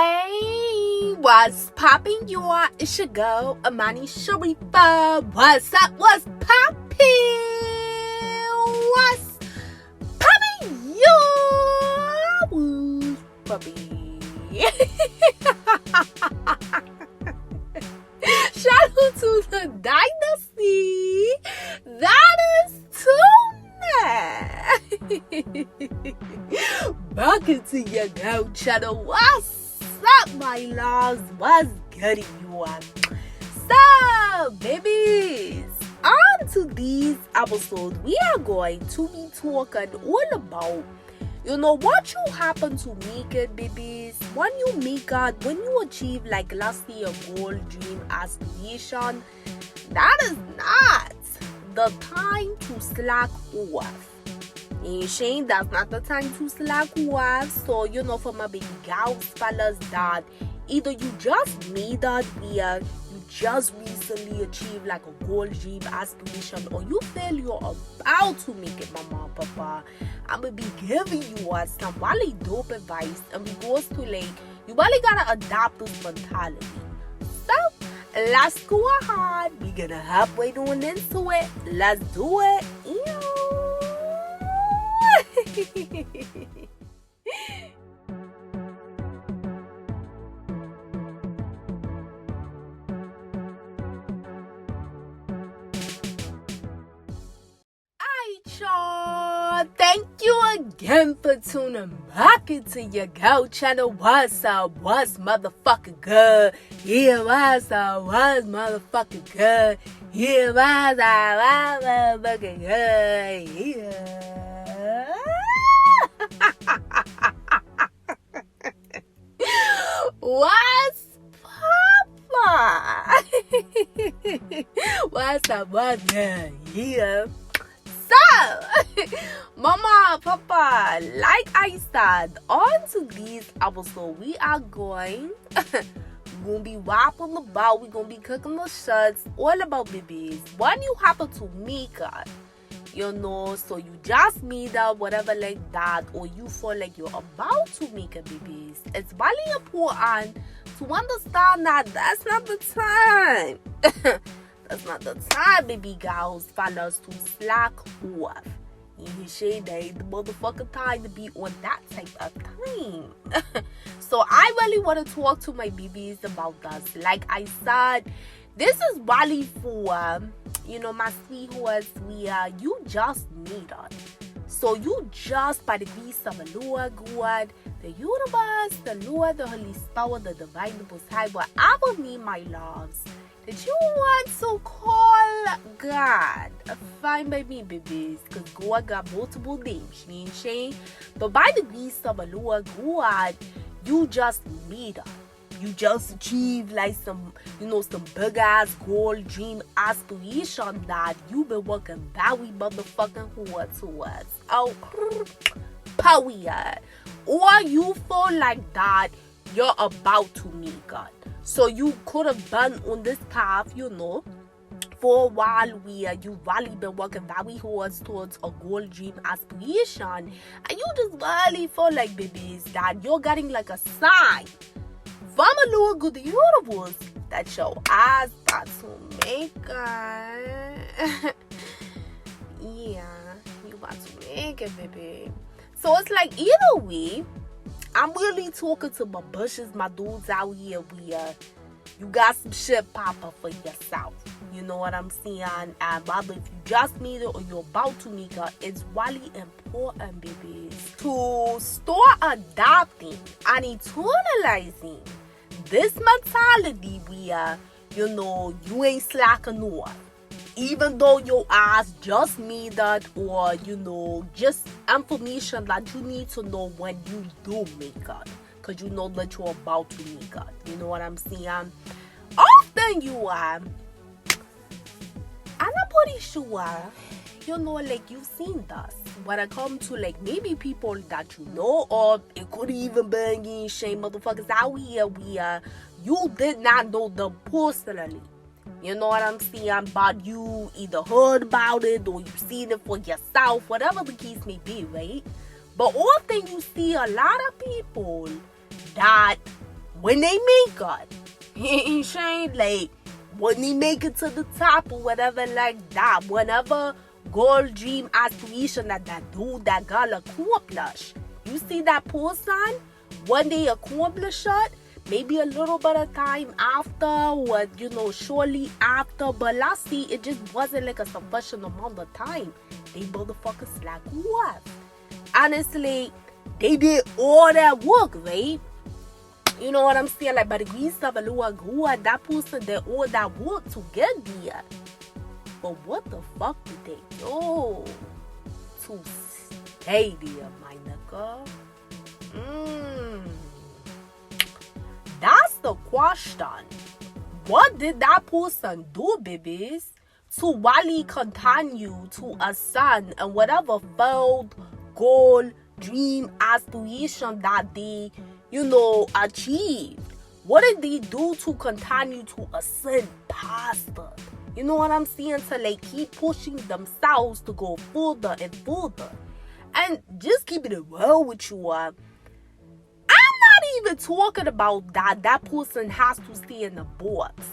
Hey, what's poppin', y'all? It's your girl, AmaniSharifah. What's up? What's poppin'? What's poppin', y'all? What's poppin'? Shout out to the Dynasty. That is too back into your girl channel. What's up, my loves? What's good, you are? So, babies, on to these episodes, we are going to be talking all about, what you happen to make it, babies. When you make it, when you achieve, like, let's say, a goal, dream, aspiration, that is not the time to slack off. And Shane, that's not the time to slack off. So, for my baby girls, fellas, that either you just made it where you just recently achieved like a goal, dream, aspiration, or you feel you're about to make it, mama, papa, I'm gonna be giving you some really dope advice, and we goes to like, you really gotta adapt this mentality. So, let's go ahead. We're gonna hop right on into it. Let's do it. Thank you again for tuning back into your girl channel. What's up? What's motherfucking good? Yeah, what's up? What's motherfucking good? Yeah, what's up? What's motherfucking good? Yeah. What's Papa? What's up? What's good? Yeah. So, mama, papa, like I said, on to these episodes, we are going to be whopping about, we're going to be cooking the shots, all about babies. When you happen to make it, so you just made up, whatever like that, or you feel like you're about to make a babies, it's really important to understand that that's not the time. That's not the time, baby girls, fellas, to slack off. You shade the motherfucking time to be on that type of time. So I really want to talk to my babies about this. Like I said, this is really for, my sweethearts, you just need it. So you just, by the grace of the Lord God, the universe, the Lord, the Holy Spirit, the divine, the Most High, whatever me, my loves, that you want to call God, fine by me, babies, because God got multiple names, you ain't saying? But by the grace of the Lord God, you just made up. You just achieved like some big ass goal, dream, aspiration that you've been working very motherfucking hard towards. Oh, power. Or you feel like that you're about to meet God. So you could have been on this path, for a while where you've really been working very hard towards a goal, dream, aspiration. And you just really feel like, babies, that you're getting like a sign from a little good universe that your eyes got to make it. Yeah, you about to make it, baby. So it's like, either way, I'm really talking to my bushes, my dudes out here where you got some shit pop up for yourself. You know what I'm saying? And whether if you just made it or you're about to make it, it's really important, babies, to start adopting and internalizing this mentality where, you ain't slacking off. Even though your eyes just made that, or just information that you need to know when you do make it, because you know that you're about to make it. You know what I'm saying? Often you are, and I'm pretty sure, like you've seen this when it comes to like maybe people that you know, or it could even be in shame motherfuckers out here where you did not know them personally. You know what I'm saying? But you either heard about it or you've seen it for yourself, whatever the case may be, right? But often you see a lot of people that when they make it. You saying? Like, when they make it to the top or whatever like that. Whenever goal, dream, aspiration that dude that girl accomplish. You see that person? When they accomplish it, maybe a little bit of time after, or shortly after, but last see it just wasn't like a sufficient amount of time. They motherfuckers like what? Honestly, they did all that work, right? You know what I'm saying? Like, but we stuff a little good. That person did all that work to get there. But what the fuck did they do to stay there, my nigga? That's the question. What did that person do, babies, to while continue to ascend and whatever failed goal, dream, aspiration that they, achieved? What did they do to continue to ascend past it? You know what I'm saying? To like keep pushing themselves to go further and further. And just keep it real with you. I'm not even talking about that person has to stay in the box.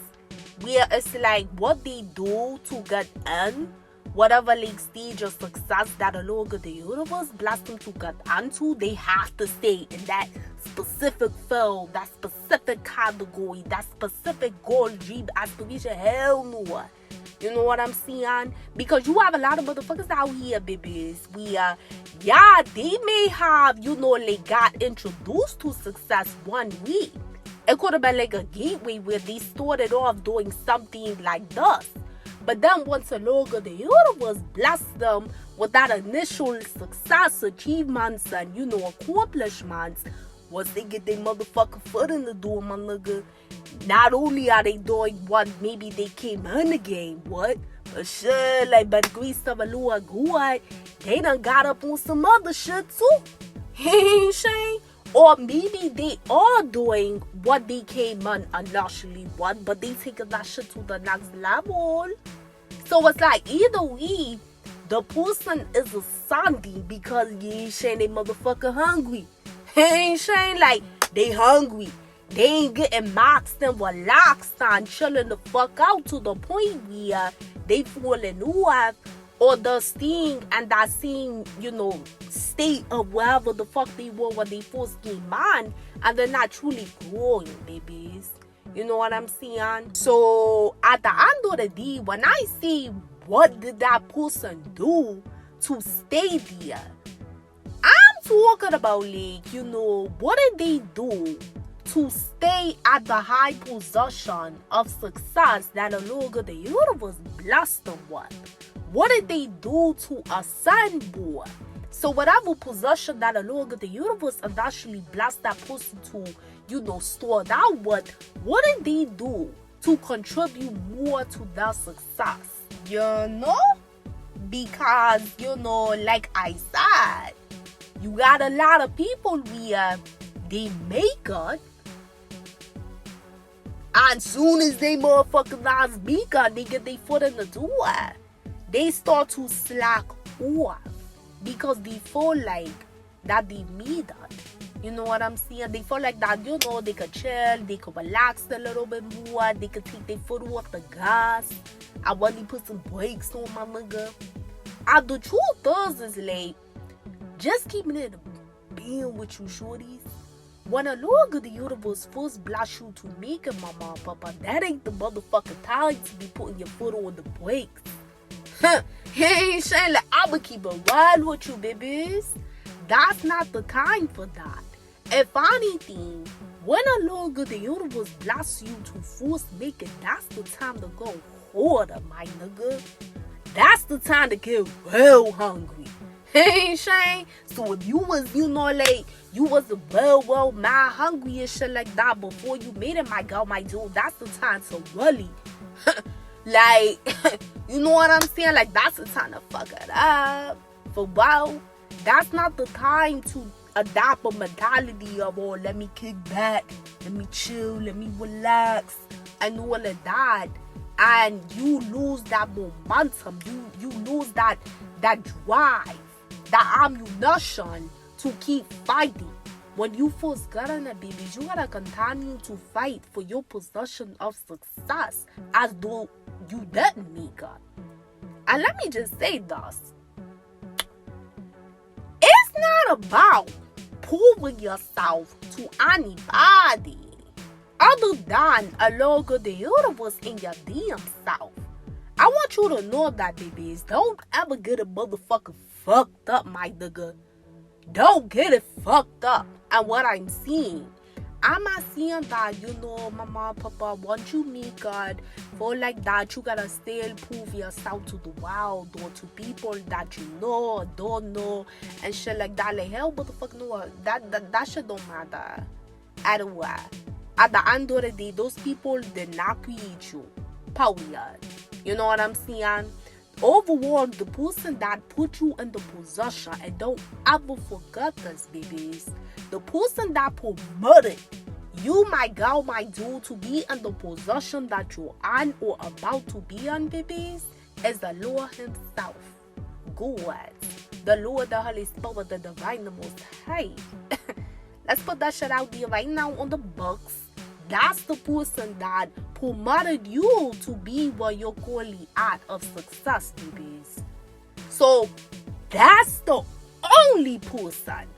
Where it's like what they do to get in whatever like stage of success that a Lord of the universe blessed them to get onto, they have to stay in that specific field, that specific category, that specific goal, dream, aspiration. Hell no. You know what I'm saying? Because you have a lot of motherfuckers out here, babies. They may have, like got introduced to success one week. It could have been like a gateway where they started off doing something like this. But then once the Lord of the universe blessed them with that initial success, achievements, and, accomplishments, once they get their motherfucking foot in the door, my nigga, not only are they doing what maybe they came in the game, but shit, like, by the grace of a Lord God, they done got up on some other shit too. Ain't saying? Or maybe they are doing what they came in initially what, but they taking that shit to the next level. So it's like either way, the person is ascending because you ain't saying they motherfucker hungry. Ain't saying like they hungry. They ain't getting maxed and relaxed and chilling the fuck out to the point where they falling off or the sting and that same, state of wherever the fuck they were when they first came on, and they're not truly growing, babies. You know what I'm saying? So at the end of the day, when I say what did that person do to stay there, I'm talking about like, what did they do to stay at the high position of success that the Lord of the universe blessed them with? What did they do to ascend, boy? So whatever possession that the Lord of the universe eventually blessed that person to, stored out with, what did they do to contribute more to that success? Because, like I said, you got a lot of people where they make it, and soon as they motherfucking last beacon, they get their foot in the door, they start to slack off because they feel like that they made it. You know what I'm saying? They feel like that, they could chill, they could relax a little bit more, they could take their foot off the gas. I want to put some brakes on my nigga. And the truth is like, just keeping it being with you, shorties. When a Lord of the universe first bless you to make it, mama and papa, that ain't the motherfucking time to be putting your foot on the brakes. He ain't saying like I'ma keep it wild with you, babies. That's not the time for that. If anything, when a Lord of the universe bless you to first make it, that's the time to go harder, my nigga. That's the time to get real hungry. Ain't saying? So if you was, like, you was well, mad hungry and shit like that before you made it, my girl, my dude, that's the time to really, like, you know what I'm saying? Like, that's the time to fuck it up. For wow, that's not the time to adopt a mentality of, oh, let me kick back, let me chill, let me relax, and all of that. And you lose that momentum, you lose that drive, that ammunition to keep fighting. When you first got on it, babies, you gotta continue to fight for your possession of success as though you didn't make it. And let me just say this. It's not about proving yourself to anybody other than a logo the universe in your damn self. I want you to know that, babies. Don't ever get a motherfucker fucked up, my nigga. Don't get it fucked up. And what I'm seeing, I'm not seeing that, mama, papa, once you meet God, for like that, you gotta still prove yourself to the world or to people that you know or don't know and shit like that. Like, hell, motherfucker, no, that shit don't matter at all. At the end of the day, those people did not create you. Period. You know what I'm saying? Overall, the person that put you in the possession, and don't ever forget this, babies, the person that promoted you, my girl, my dude, to be in the possession that you're on or about to be on, babies, is the Lord himself. God. The Lord, the Holy Spirit, the Divine, the Most High. Let's put that shit out there right now on the books. That's the person that promoted you to be where you're currently at of success, babies. So that's the only person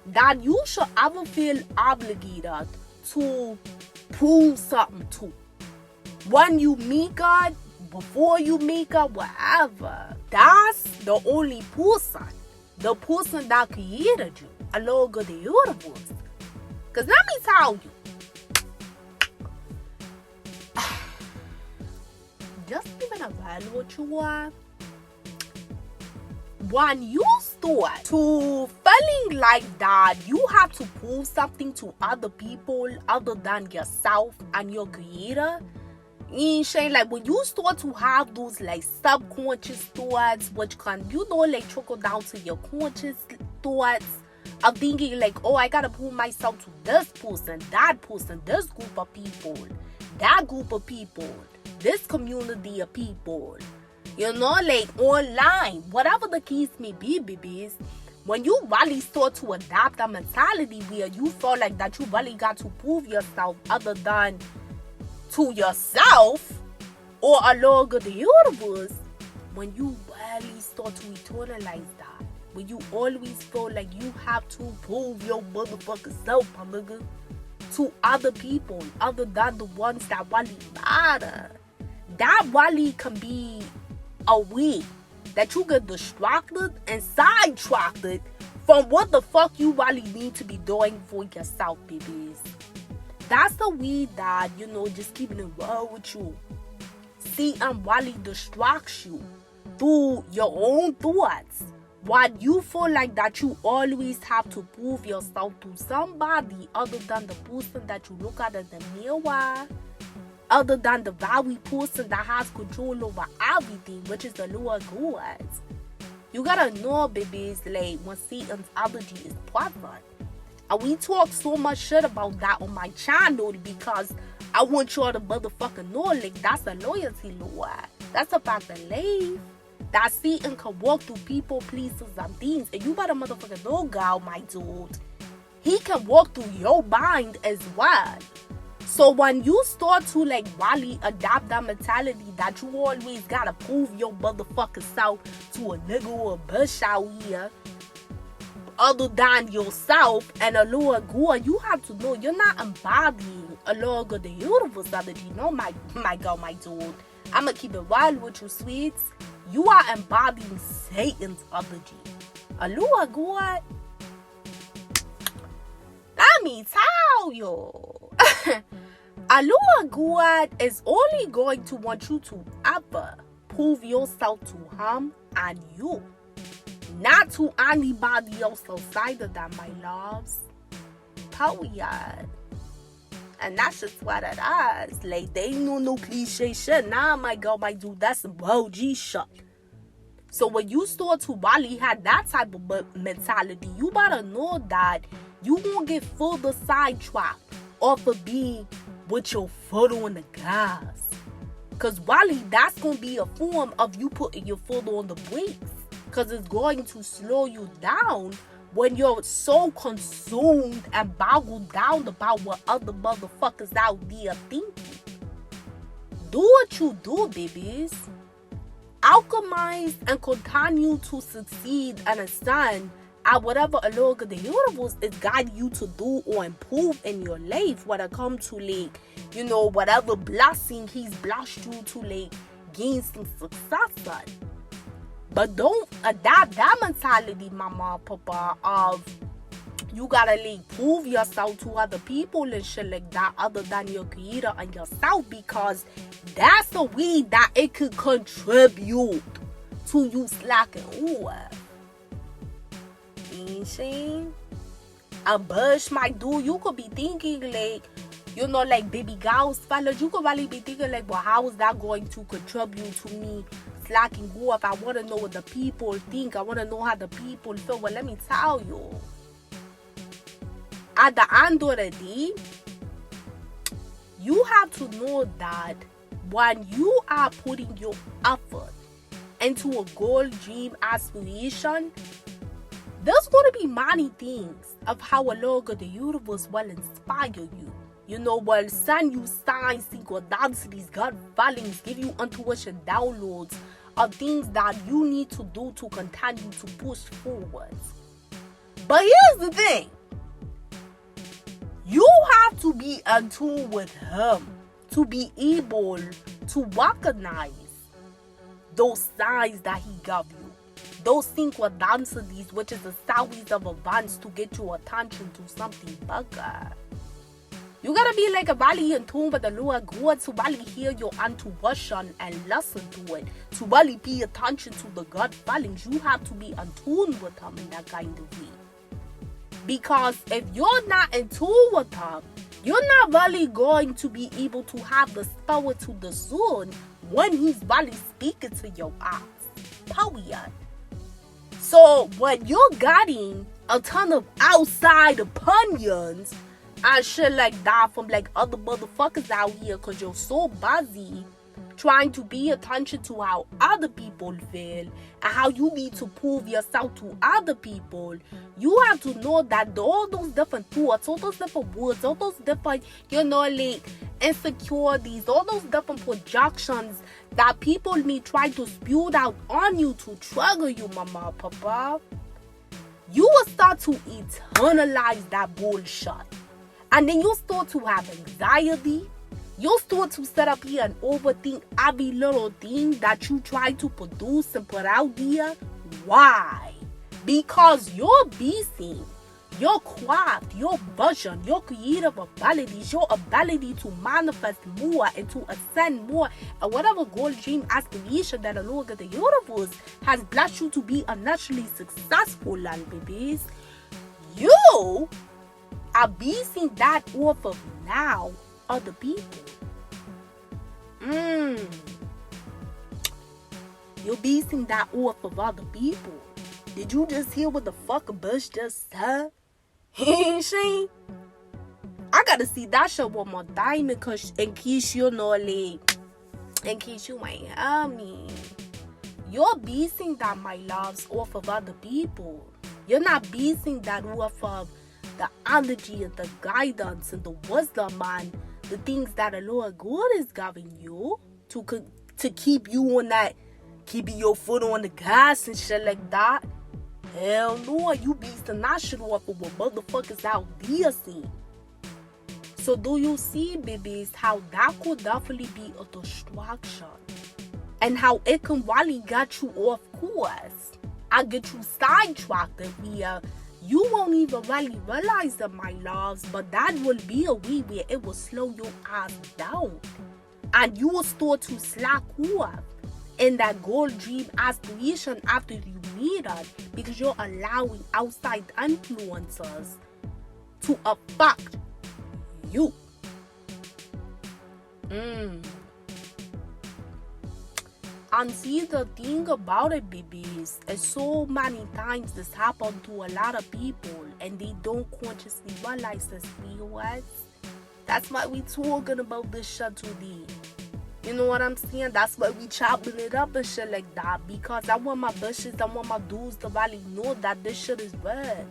that you should ever feel obligated to prove something to. When you meet God, before you meet God, whatever, that's the only person. The person that created you, along with the universe. Because let me tell you, just even evaluate you are. When you start to feeling like that, you have to prove something to other people other than yourself and your creator. Like when you start to have those like subconscious thoughts, which can, like trickle down to your conscious thoughts of thinking like, oh, I gotta prove myself to this person, that person, this group of people, that group of people, this community of people, like online, whatever the case may be, babies. When you really start to adopt a mentality where you feel like that you really got to prove yourself other than to yourself or along with the universe, when you really start to internalize that, when you always feel like you have to prove your motherfucking self, my nigga, to other people other than the ones that really matter, that really can be a way that you get distracted and sidetracked from what the fuck you really need to be doing for yourself, babies. That's the way that, just keeping it real with you. See, and really distracts you through your own thoughts. While you feel like that you always have to prove yourself to somebody other than the person that you look at in the mirror, other than the very person that has control over everything, which is the Lord God. You gotta know, babies, like when Satan's energy is present. And we talk so much shit about that on my channel because I want y'all to motherfucking know, like, that's a loyalty law. That's about the life. That Satan can walk through people, places, and things. And you better motherfucking know, girl, my dude. He can walk through your mind as well. So when you start to like really adopt that mentality that you always gotta prove your motherfucking self to a nigga or a bitch out here, other than yourself and a lower God, you have to know you're not embodying a lower God, the universe energy. No, my girl, my dude. I'ma keep it wild with you, sweets. You are embodying Satan's energy. A lower God. Let me tell you. A lower God is only going to want you to ever prove yourself to him and you. Not to anybody else outside of that, my loves. Period. And that's just what it is. Like, they ain't no cliche shit. Nah, my girl, my dude, that's some OG shit. So when you start to really have that type of mentality, you better know that you won't get further sidetracked off of being with your foot on the gas. Because really, that's going to be a form of you putting your foot on the brakes. Because it's going to slow you down when you're so consumed and boggled down about what other motherfuckers out there thinking. Do what you do, babies. Alchemize and continue to succeed and ascend at whatever along the universe is guiding you to do or improve in your life when it comes to like, you know, whatever blessing he's blessed you to like gain some success on. But don't adopt that mentality, mama, papa, of you gotta like prove yourself to other people and shit like that other than your creator and yourself, because that's the way that it could contribute to you slacking off. You know what I'm saying? A bush might do, you could be thinking like, you know, like baby girls, fellas, you could really be thinking like, well, how is that going to contribute to me slacking off? I want to know what the people think. I want to know how the people feel. Well, let me tell you. At the end of the day, you have to know that when you are putting your effort into a goal, dream, aspiration, there's going to be many things of how a Lord of the universe will inspire you. You know, will send you signs, synchronicities, gut feelings, give you intuition downloads of things that you need to do to continue to push forward. But here's the thing. You have to be in tune with him to be able to recognize those signs that he gave you. Those synchronicities, which is a series of events to get your attention to something bigger. You gotta be like a really in tune with the Lord God to really hear your intuition and listen to it. To really pay attention to the gut feelings. You have to be in tune with him in that kind of way. Because if you're not in tune with him, you're not really going to be able to have the spirit to discern when he's really speaking to your eyes. Period. So when you're getting a ton of outside opinions and shit like that from like other motherfuckers out here, because you're so busy trying to pay attention to how other people feel and how you need to prove yourself to other people, you have to know that all those different thoughts, all those different words, all those different, you know, like insecurities, all those different projections that people may try to spew out on you to trigger you, mama, papa, you will start to internalize that bullshit. And then you start to have anxiety. You'll start to sit up here and overthink every little thing that you try to produce and put out there. Why? Because you're busy. Your craft, your vision, your creative abilities, your ability to manifest more and to ascend more, and whatever goal, dream, aspiration that the Lord of the universe has blessed you to be initially successful in, babies, you are basing that off of now other people. You're basing that off of other people. Did you just hear what the fuck Bush just said? Ain't she? I gotta see that show one more time because in case you know, like, in case you might hear me. You're basing that, my loves, off of other people. You're not basing that off of the energy and the guidance and the wisdom and the things that the Lord God is giving you to keep you on that, keeping your foot on the gas and shit like that. Hell no, you beasting that shit off of what motherfuckers out there see. So do you see, babies, how that could definitely be a distraction? And how it can really get you off course and get you sidetracked via you won't even really realize it, my loves, but that will be a way where it will slow your ass down. And you will start to slack off in that goal, dream, aspiration after you need it, because you're allowing outside influences to affect you. And see, the thing about it, babies, is so many times this happens to a lot of people and they don't consciously realize this. That's why we talking about this shit today. You know what I'm saying? That's why we chopping it up and shit like that. Because I want my bitches, I want my dudes to really know that this shit is bad.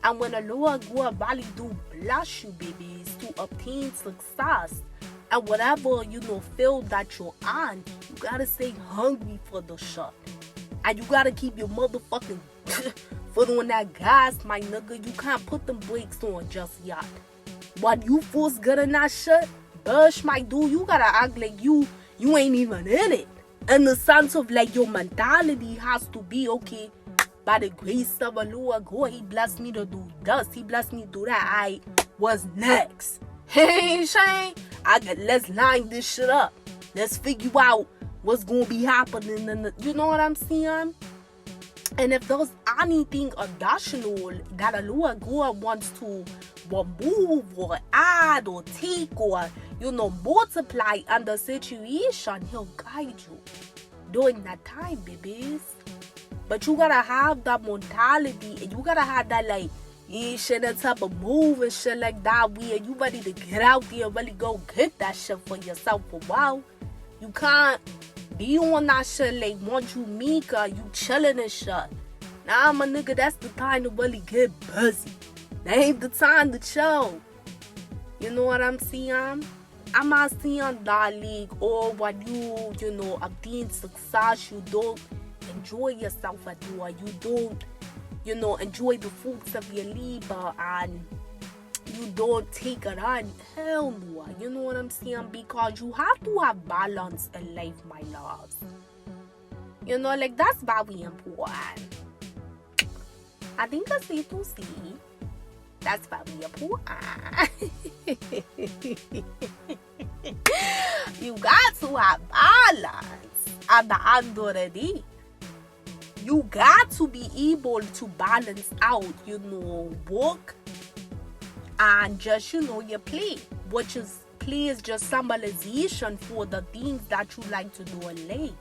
And when the Lord God really do bless you, babies, to obtain success, and whatever, field that you're on, you gotta stay hungry for the shot. And you gotta keep your motherfucking foot on that gas, my nigga. You can't put them brakes on just yet. When you first good in that shit, bush, my dude, you gotta act like you ain't even in it. In the sense of like your mentality has to be, okay, by the grace of the Lord God, he blessed me to do this, he blessed me to do that. I was next. Hey, Shane, let's line this shit up. Let's figure out what's gonna be happening you know what I'm saying? And if there's anything additional that the Lord God wants to remove or add or take or, multiply in the situation, he'll guide you during that time, babies. But you gotta have that mentality, and you gotta have that, like, that type of move and shit like that, where you ready to get out there and really go get that shit for yourself for a while. You can't be on that shit like once you meet her, you chilling and shit. Nah, my nigga, that's the time to really get busy. That ain't the time to chill. You know what I'm saying? I'm not saying that league or when you obtain success, you don't enjoy yourself at all. You don't, enjoy the fruits of your labor, and you don't take it on. Hell no. You know what I'm saying? Because you have to have balance in life, my loves. Like, that's very important. I think I say to see. That's very important. You got to have balance at the end of the day. You got to be able to balance out, work and just, your play. Which is, play is just symbolization for the things that you like to do in life.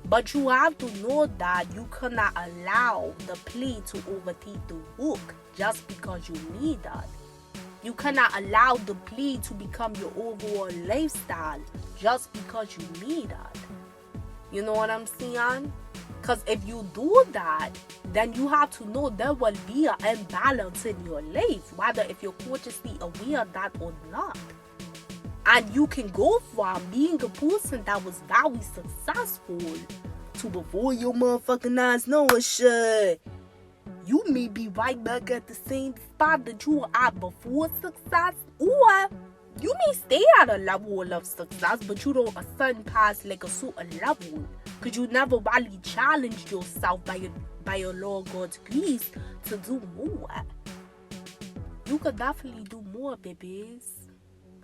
But you have to know that you cannot allow the play to overtake the work just because you need that. You cannot allow the play to become your overall lifestyle just because you need that. You know what I'm saying? Because if you do that, then you have to know there will be an imbalance in your life, whether if you're consciously aware of that or not. And you can go from being a person that was very successful to, before your motherfucking eyes know it, shit, you may be right back at the same spot that you were at before success, or you may stay at a level of success, but you don't ascend past like a certain level, because you never really challenged yourself by your Lord God's grace to do more. You could definitely do more, babies.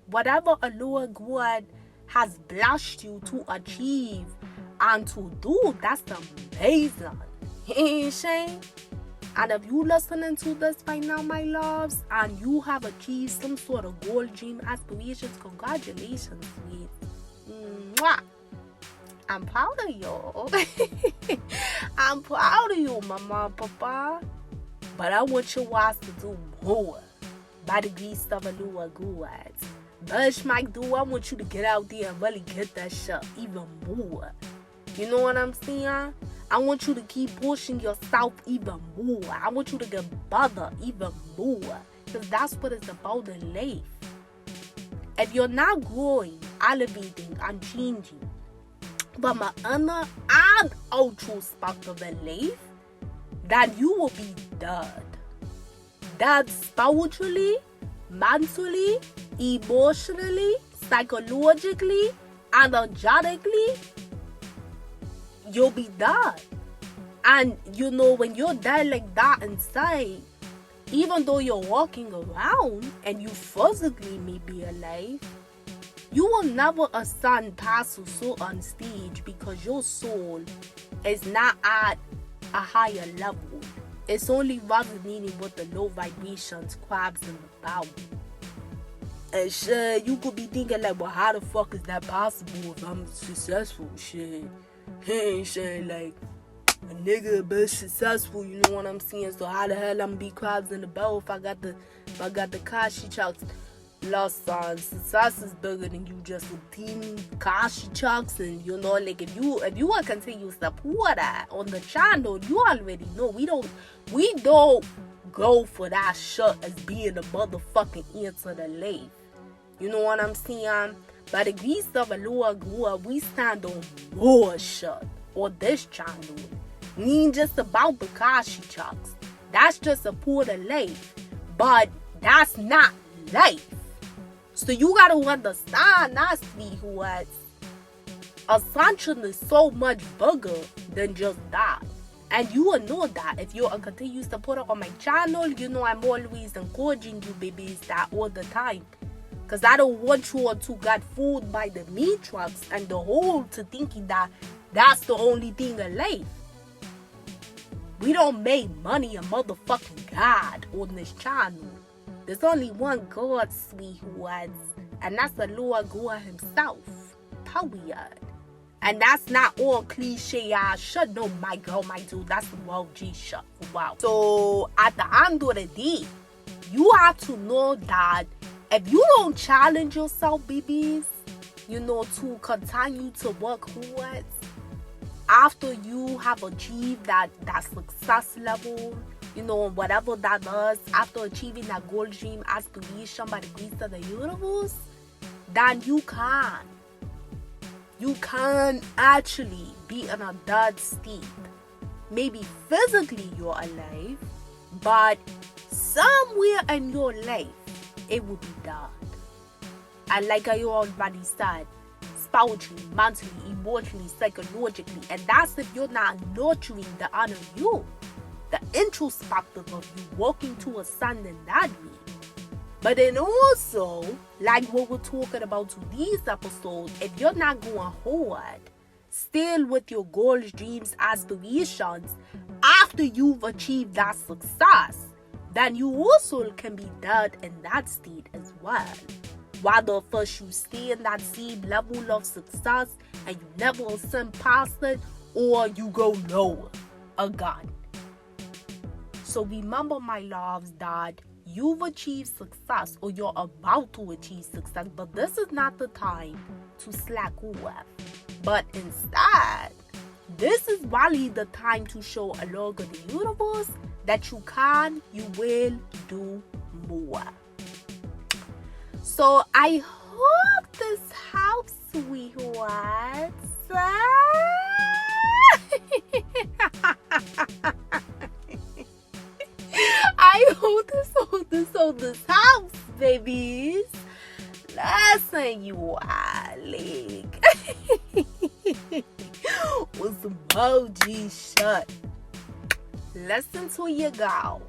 Whatever a Lord God has blessed you to achieve and to do, that's amazing. Ain't Shane? And if you listening to this right now, my loves, and you have achieved some sort of goal, dream, aspirations, congratulations, sweet. Mwah. I'm proud of you. I'm proud of you, mama, papa. But I want your wives to do more by the grace of the Lord God. Bush Mike, do I want you to get out there and really get that shit even more. You know what I'm saying? I want you to keep pushing yourself even more. I want you to get better even more. Because that's what it's about in life. If you're not growing, elevating, and changing from an inner and outer perspective in life, then you will be dead. Dead spiritually, mentally, emotionally, psychologically, energetically. You'll be dead. And when you're dead like that inside, even though you're walking around and you physically may be alive, you will never ascend past a certain stage because your soul is not at a higher level. It's only resonating with the low vibrations, crabs in the bowel. And shit, you could be thinking like, well, how the fuck is that possible if I'm successful? Shit. Hey, shit, like, a nigga be successful, you know what I'm saying? So how the hell I'm be crabs in the bowl if I got the Kashi chucks? Lost on success is bigger than you just obtaining Kashi chucks, and like if you are continuous supporter on the channel, you already know we don't go for that shit as being the motherfucking answer to life. You know what I'm saying? By the grace of Allah, we stand on more shit on this channel. We ain't just about the Kashi chucks. That's just a part of life. But that's not life. So you gotta understand that, sweetheart. Ascension is so much bigger than just that. And you will know that if you're a continuous supporter on my channel. You know I'm always encouraging you babies that all the time. Because I don't want you to get fooled by the matrix and the whole to thinking that that's the only thing in life. We don't make money a motherfucking God on this channel. There's only one God, sweethearts. And that's the Lord God himself. Period. And that's not all cliche ass shit. No, my girl, my dude, that's the world G shit. Wow. So at the end of the day, you have to know that if you don't challenge yourself, babies, you know, to continue to work hard after you have achieved that success level, you know, whatever that is, after achieving that goal, dream, aspiration by the grace of the universe, then you can actually be in a dead state. Maybe physically you're alive, but somewhere in your life, it will be dead. And like I already said, spiritually, mentally, emotionally, psychologically, and that's if you're not nurturing the inner you, the introspective of you, working to ascend in that way. But then also, like what we're talking about to these episodes, if you're not going hard, still with your goals, dreams, aspirations, after you've achieved that success, then you also can be dead in that state as well. Whether first you stay in that same level of success and you never ascend past it, or you go lower again. So remember, my loves, that you've achieved success or you're about to achieve success, but this is not the time to slack off. But instead, this is really the time to show a lot of the universe that you will do more. So I hope this helps, sweethearts. I hope this helps, babies. Listen, you are like with some OG shit. Listen to your girl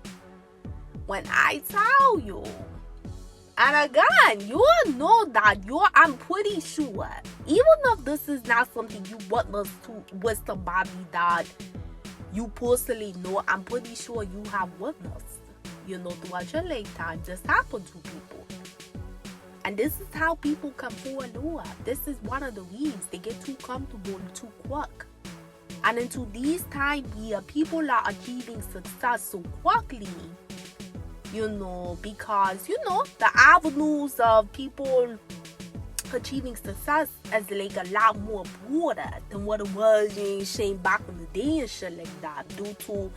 when I tell you. And again, you know that I'm pretty sure, even if this is not something you witness to with somebody that you personally know, I'm pretty sure you have witnessed, you know, throughout your lifetime, just happened to people. And this is how people come forward over. This is one of the reasons they get too comfortable too quick. And into these times where people are achieving success so quickly, you know, because, you know, the avenues of people achieving success is like a lot more broader than what it was back in the day and shit like that, due to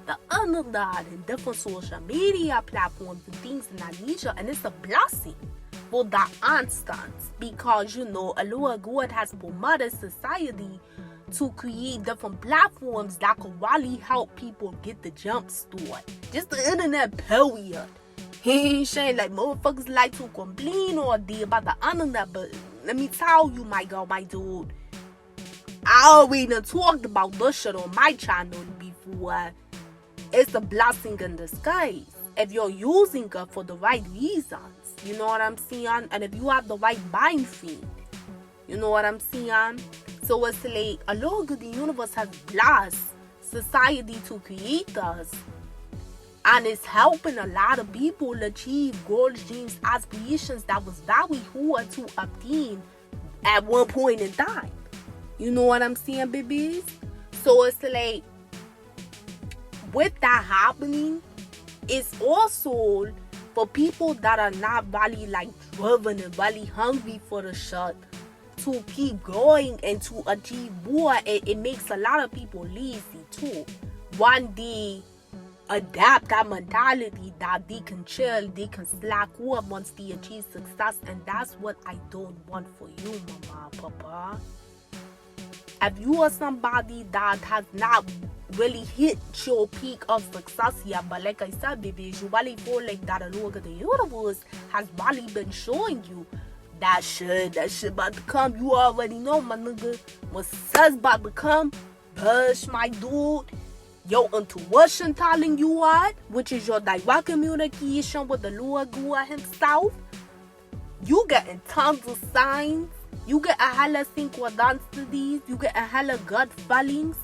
the internet and different social media platforms and things in that nature. And it's a blessing for that instance, because, you know, Allah God has promoted society to create different platforms that can really help people get the jump start. Just the internet, period. He ain't saying like motherfuckers like to complain all day about the internet, but let me tell you, my girl, my dude, I already talked about this shit on my channel before. It's a blessing in disguise if you're using it for the right reasons. You know what I'm saying? And if you have the right mind frame, you know what I'm saying? So it's like a lot of the universe has blessed society to create us, and it's helping a lot of people achieve goals, dreams, aspirations that was very hard to obtain at one point in time. You know what I'm saying, babies? So it's like, with that happening, it's also for people that are not really like driven and really hungry for the shit to keep going and to achieve more. It makes a lot of people lazy too. One day adapt that mentality that they can chill, they can slack off once they achieve success. And that's what I don't want for you, mama, papa. If you are somebody that has not really hit your peak of success yet, but like I said, baby, you really feel like that a look at the universe has really been showing you that shit about to come. You already know, my nigga, what says about to come. Push, my dude. Your intuition telling you what, which is your direct communication with the Lord God himself. You getting tons of signs. You get a hella synchronicities. You get a hella gut feelings.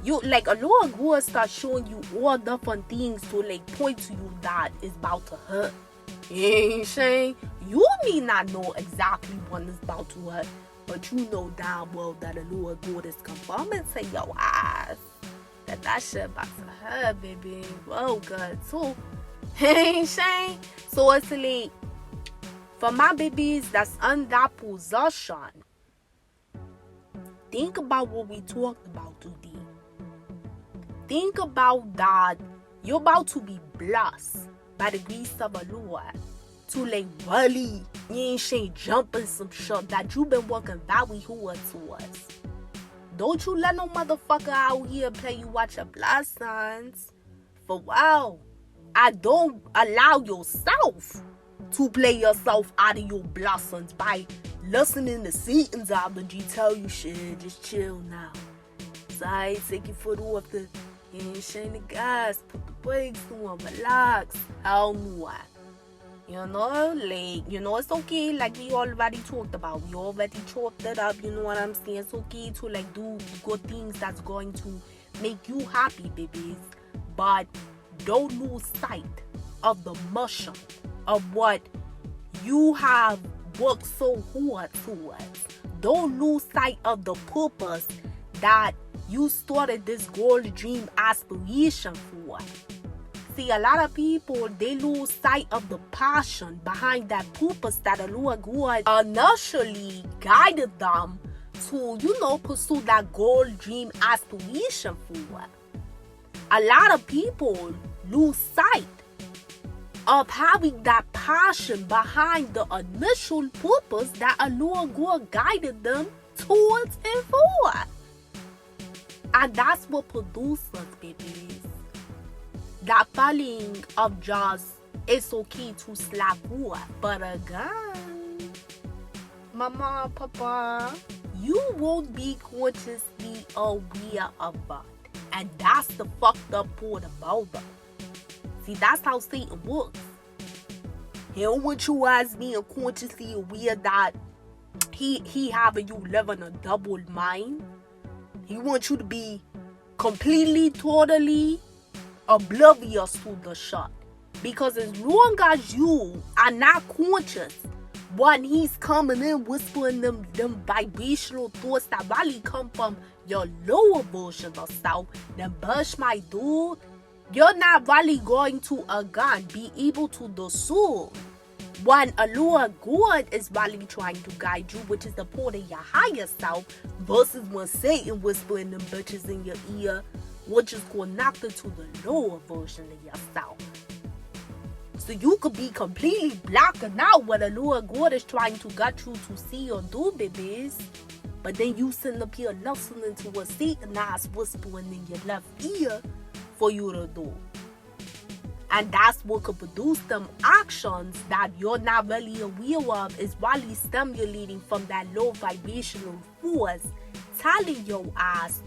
You like a Lord God start showing you all different things to like point to you that is about to hurt. You ain't saying you may not know exactly when it's about to hurt, but you know damn well that the Lord God is confirming to your eyes that shit about to hurt, baby. Well, good too. Ain't saying. So it's like for my babies that's under possession, think about what we talked about today. Think about that you're about to be blessed by the grace of the Lord to like really, you ain't saying jumping some shit that you've been working very hard towards. Don't you let no motherfucker out here play you watch your blessings. For wow, I don't allow yourself to play yourself out of your blessings by listening to Satan's apology tell you shit, just chill now. So I take your foot off the, you ain't shake the gas, put the brakes on, relax. Hell no. You know, like, you know, it's okay, like we already talked about. We already chopped it up, you know what I'm saying? It's okay to, like, do good things that's going to make you happy, babies. But don't lose sight of the mission of what you have worked so hard towards. Don't lose sight of the purpose that you started this goal, dream, aspiration for. See, a lot of people, they lose sight of the passion behind that purpose that the Lord God initially guided them to, you know, pursue that goal, dream, aspiration for. A lot of people lose sight of having that passion behind the initial purpose that a Lord God guided them towards and for. And that's what produces, babies. That feeling of just, it's okay to slack off. But again, mama, papa, you won't be consciously aware of that. And that's the fucked up part about that. See, that's how Satan works. He don't want you as being consciously aware that he having you live in a double mind. He wants you to be completely, totally oblivious to the shot. Because as long as you are not conscious when he's coming in whispering them vibrational thoughts that really come from your lower version of self, then bush, my dude, you're not really going to again be able to discern when a Lord God is really trying to guide you, which is the part of your higher self, versus when Satan whispering them bitches in your ear, which is connected to the lower version of yourself. So you could be completely blacking out what the Lord God is trying to get you to see or do, babies. But then you sitting up here listening to what Satan is whispering in your left ear for you to do. And that's what could produce them actions that you're not really aware of, is really stimulating from that low vibrational force, telling your ass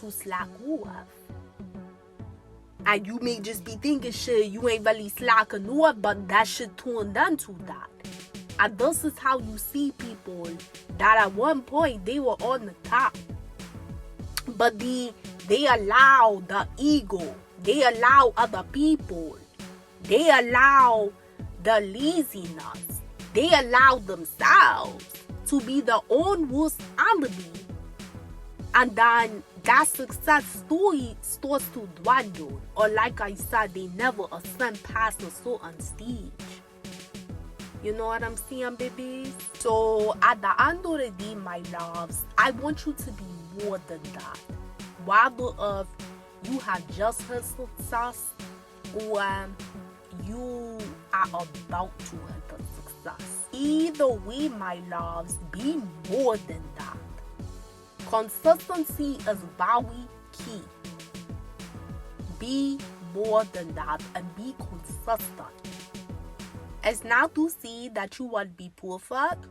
to slack off. And you may just be thinking shit, you ain't really slacking off, but that shit turned into that. And this is how you see people that at one point they were on the top, but they allow the ego, they allow other people, they allow the laziness, they allow themselves to be their own worst enemy. And then that success story starts to dwindle. Or like I said, they never ascend past a certain stage. You know what I'm saying, babies? So at the end of the day, my loves, I want you to be more than that. Whether if you have just had success or you are about to hit the success. Either way, my loves, be more than that. Consistency is very key. Be more than that and be consistent. It's not to say that you won't be perfect.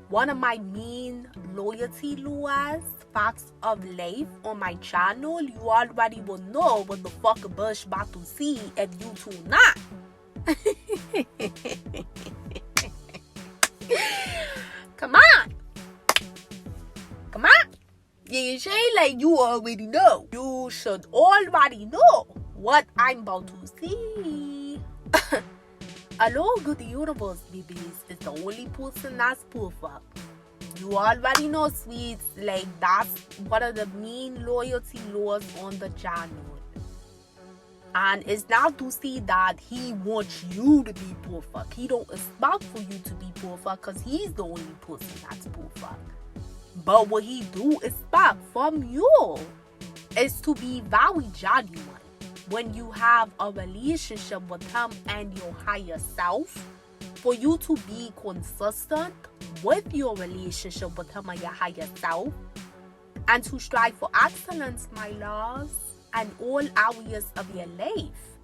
One of my main loyalty laws, facts of life on my channel, you already will know what the fuck a bush about to see if you two not. Come on. Come on. You say like you already know. You should already know what I'm about to see. Hello, good universe, babies. It's the only person that's perfect. You already know, sweets. Like, that's one of the main loyalty laws on the channel. And it's not to say that he wants you to be perfect. He don't expect for you to be perfect because he's the only person that's perfect. But what he do expect from you is to be very genuine. When you have a relationship with him and your higher self, for you to be consistent with your relationship with him and your higher self, and to strive for excellence, my loves, in all areas of your life.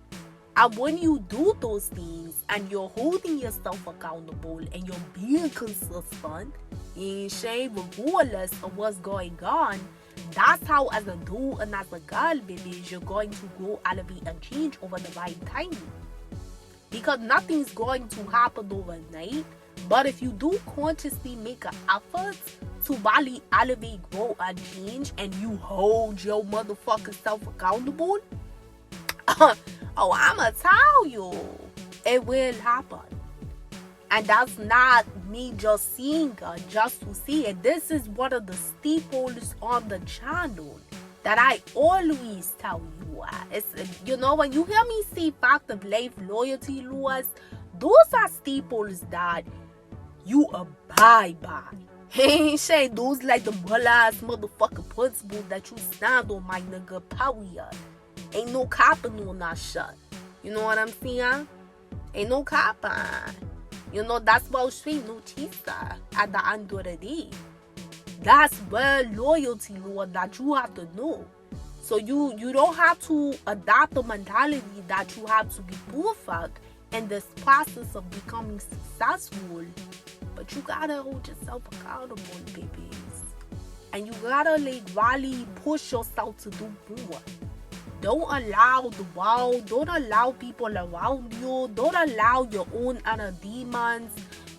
And when you do those things and you're holding yourself accountable and you're being consistent, regardless of what's going on, that's how, as a dude and as a girl, babies, you're going to grow, elevate, and change over the right time. Because nothing's going to happen overnight. But if you do consciously make an effort to really elevate, grow, and change, and you hold your motherfucking self accountable, oh, I'ma tell you, it will happen. And that's not me just seeing it, just to see it. This is one of the staples on the channel that I always tell you. It's, you know, when you hear me say fact of life, loyalty laws, those are staples that you abide by. Hey, say those like the bull-ass motherfucking principles that you stand on, my nigga, period. Ain't no copping on that shit. You know what I'm saying? Ain't no copping. You know, that's about straight, no cheater at the end of the day. That's real loyalty, Lord, that you have to know. So you don't have to adopt the mentality that you have to be perfect in this process of becoming successful. But you gotta hold yourself accountable, babies. And you gotta like really push yourself to do more. Don't allow the world, don't allow people around you, don't allow your own inner demons,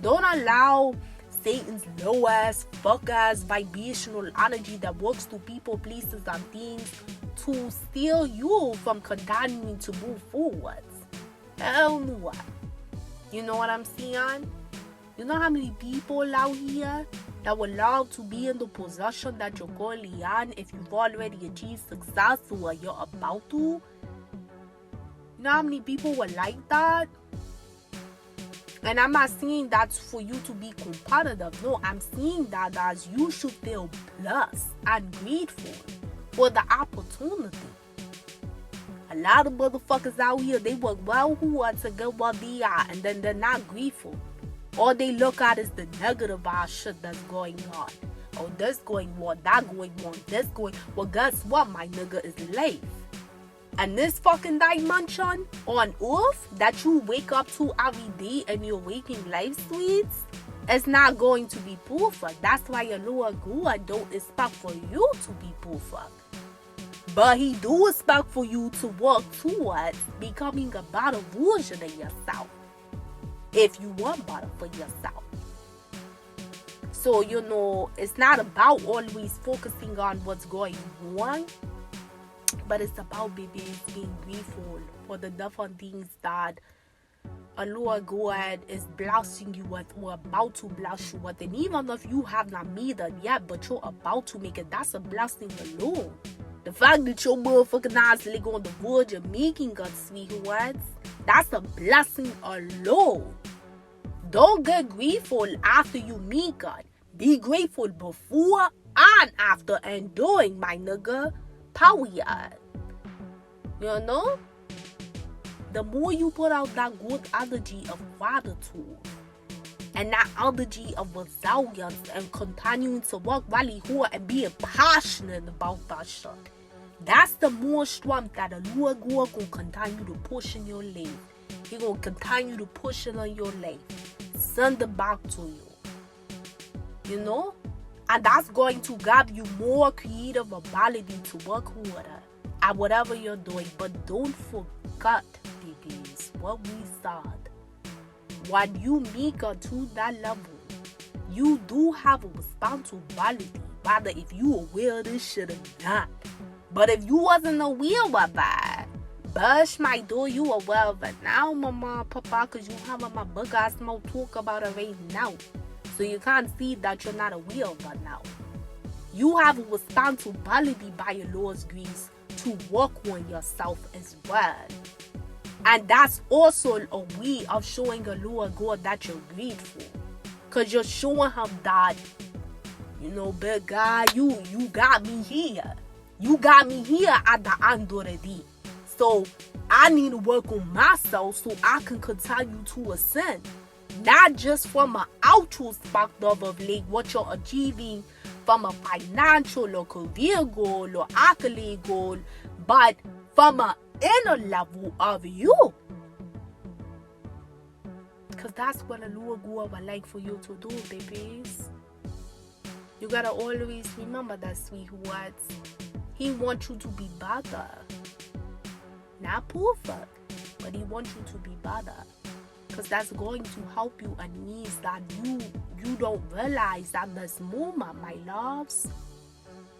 don't allow Satan's low-ass, fuck-ass vibrational energy that works to people, places, and things to steal you from continuing to move forward. Hell no. You know what I'm saying? You know how many people out here that would love to be in the position that you're currently in if you've already achieved success or you're about to? You know how many people would like that? And I'm not saying that's for you to be competitive. No, I'm saying that as you should feel blessed and grateful for the opportunity. A lot of motherfuckers out here, they work well hard to get where they are, and then they're not grateful. All they look at is the negative ass shit that's going on. Oh, this going on, that going on, this going. Well, guess what, my nigga, is life. And this fucking dimension on earth that you wake up to every day in your waking life, sweets, it's not going to be perfect. That's why your Lord God don't expect for you to be perfect. But he do expect for you to work towards becoming a better version of yourself. If you want better for yourself. So, you know, it's not about always focusing on what's going wrong, but it's about babies being grateful for the different things that Allah God is blessing you with or about to bless you with. And even if you have not made it yet, but you're about to make it, that's a blessing alone. The fact that your motherfucking ass like on the verge of making it, sweethearts, that's a blessing alone. Don't get grateful after you make it. Be grateful before and after and during, my nigga. Period. You know? the more you put out that good energy of gratitude and that energy of resilience and continuing to work really hard and being passionate about that shit, that's the more strength that the Lord God gonna continue to push in your life. He gonna continue to push it on your life. Send it back to you. You know? And that's going to give you more creative ability to work harder at whatever you're doing. But don't forget, babies, what we said. When you make it to that level, you do have a responsibility, whether if you aware of this shit or not. But if you wasn't aware of that, Bush might do you aware of it now, mama, papa, because you have my book ass mouth talk about it right now. So you can't see that you're not aware of it now. You have a responsibility by your Lord's grace to work on yourself as well. And that's also a way of showing the Lord God that you're grateful. Because you're showing him that, you know, big guy, you got me here. You got me here at the end of the day. So I need to work on myself so I can continue to ascend. Not just from an outward perspective of like what you're achieving from a financial or career goal or accolade goal, but from an inner level of you. Because that's what the Lord God would like for you to do, babies. You gotta always remember that, sweethearts. He wants you to be better. Not perfect, but he wants you to be better. Because that's going to help you in ways that you don't realize at this moment, my loves.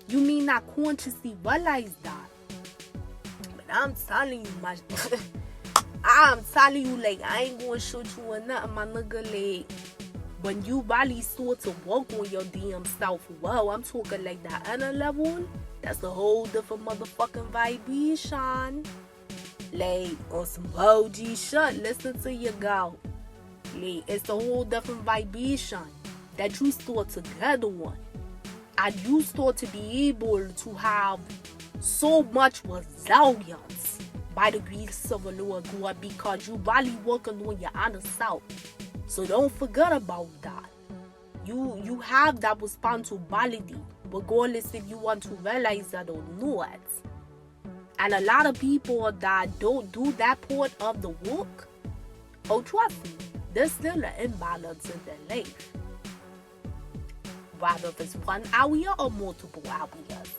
You may not consciously realize that. But I'm telling you, I'm telling you, like, I ain't gonna shoot you or nothing, my nigga, like, when you really start to work on your damn self, well, I'm talking like that inner level, that's a whole different motherfucking vibration. Like, on some OG shit, listen to your girl. Like, it's a whole different vibration that you start to get on. And you start to be able to have so much resilience by the grace of the Lord God, because you really working on your inner self. So don't forget about that. You have that responsibility, regardless if you want to realize that or not. And a lot of people that don't do that part of the work, oh, trust me, there's still an imbalance in their life. Whether if it's one area or multiple areas.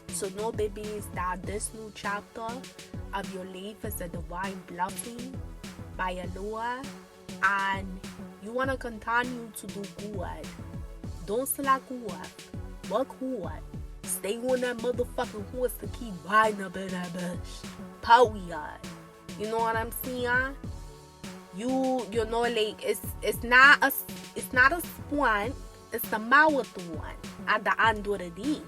So know, babies, that this new chapter of your life is a divine blessing by Allah, and you want to continue to do good. Don't slack off. Work hard. Stay on that motherfucking horse to keep riding up in that bush. Period. You know what I'm saying? You know, like, it's not a sprint, it's a marathon at the end of the day.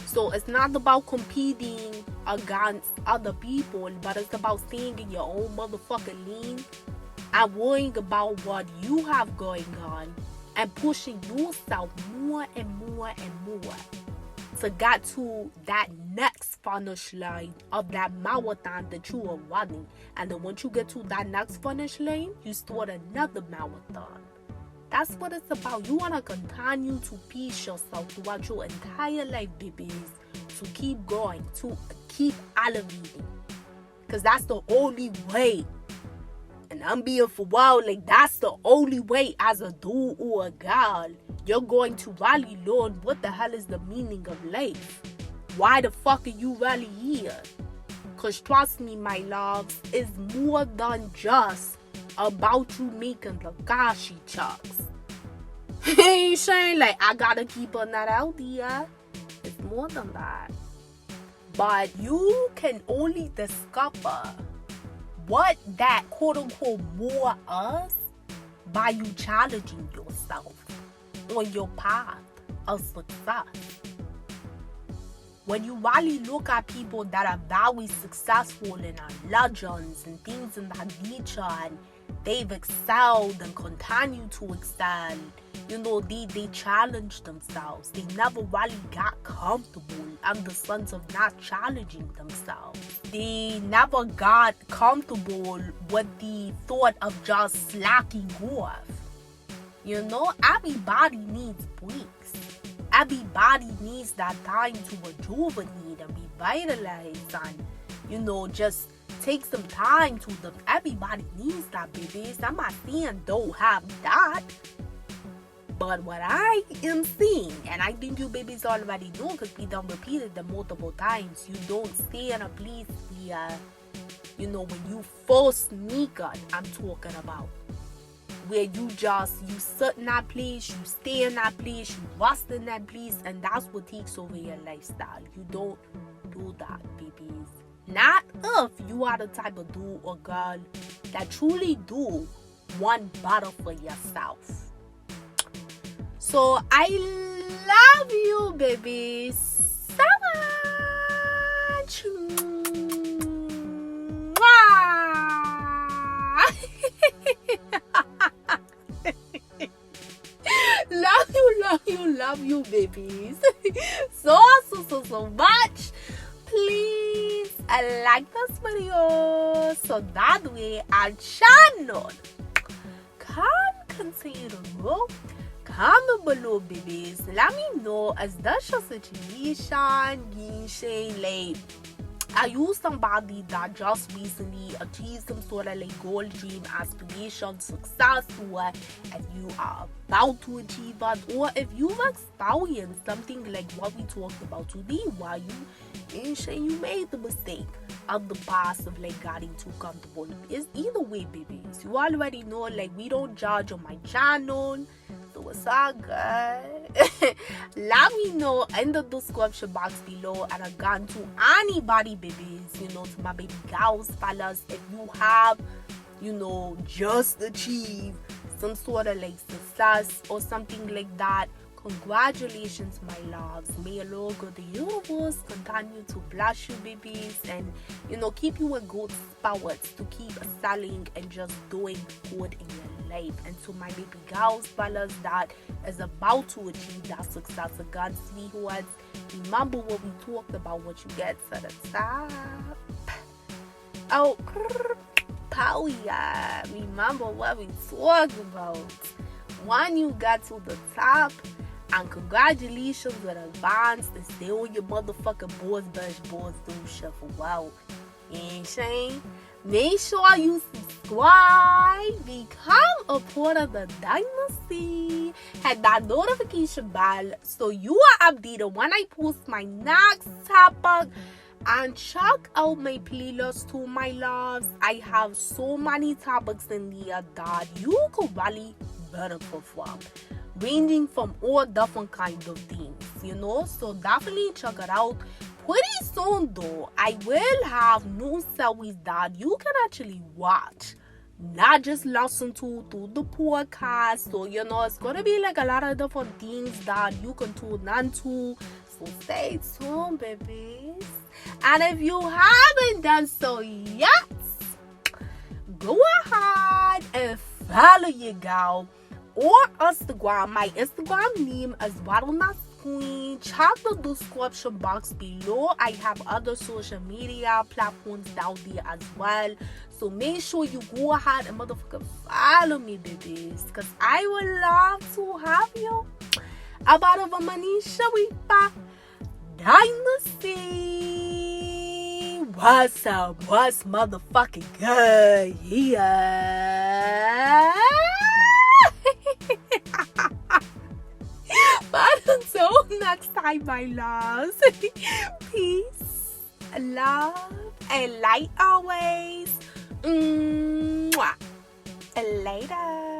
So it's not about competing against other people, but it's about staying in your own motherfucking lane and worrying about what you have going on and pushing yourself more and more and more to get to that next finish line of that marathon that you are running. And then once you get to that next finish line, you start another marathon. That's what it's about. You want to continue to pace yourself throughout your entire life, babies, to keep going, to keep elevating. Because that's the only way. And I'm being for wild, like, that's the only way as a dude or a girl you're going to really learn what the hell is the meaning of life. Why the fuck are you really here? Because trust me, my loves, it's more than just about you making the gashi chucks. Ain't saying like I gotta keep on that out there. It's more than that. But you can only discover what that quote unquote more is by you challenging yourself on your path of success. When you really look at people that are very successful and are legends and things in that nature, and they've excelled and continue to excel. They challenge themselves. They never really got comfortable in the sense of not challenging themselves. They never got comfortable with the thought of just slacking off. Everybody needs breaks. Everybody needs that time to rejuvenate and revitalize and, just take some time to them. Everybody needs that, babies. I'm not saying don't have that. But what I am seeing, and I think you babies already know because we done repeated them multiple times, you don't stay in a place where, when you first sneak on, I'm talking about. Where you sit in that place, you stay in that place, you rest in that place, and that's what takes over your lifestyle. You don't do that, babies. Not if you are the type of dude or girl that truly do want better for yourself. So I love you, babies, so much. Love you, babies. So much. Please like this video so that way our channel can continue to grow. Comment below, babies. Let me know, is this your situation? Are you somebody that just recently achieved some sort of goal, dream, aspiration, success, or if you are about to achieve it, or if you've experienced something like what we talked about today, why you made the mistake of the past of getting too comfortable. It's either way, babies. You already know, we don't judge on my channel. So it's all good. Let me know in the description box below, and again to anybody, babies, to my baby girls, fellas, if you have, just achieved some sort of success or something like that, congratulations, my loves. May Lord God, the universe, continue to bless you, babies, and keep you in good spirits to keep excelling and just doing good in your life. And to my baby girls, fellas, that is about to achieve that success again, sweethearts, remember what we talked about, what you get to the top. Oh, yeah, remember what we talked about. When you got to the top, and congratulations in advance, and stay on your motherfucking boys do shit for well. And Shane, make sure you subscribe, become a part of the Dynasty, hit that notification bell so you are updated when I post my next topic. And check out my playlist too, my loves. I have so many topics in there that you could really benefit from, ranging from all different kinds of things, so definitely check it out. Pretty soon though, I will have new series that you can actually watch, not just listen to through the podcast. So it's gonna be a lot of different things that you can tune into, so stay tuned, babies. And if you haven't done so yet, go ahead and follow your girl or Instagram. My Instagram name is right on my screen. Check the description box below. I have other social media platforms down there as well. So make sure you go ahead and motherfucking follow me, babies, because I would love to have you about of AmaniSharifah Dynasty. What's up? What's motherfucking good? Yeah. But until next time, my loves, peace, love, and light always. Mwah. Later.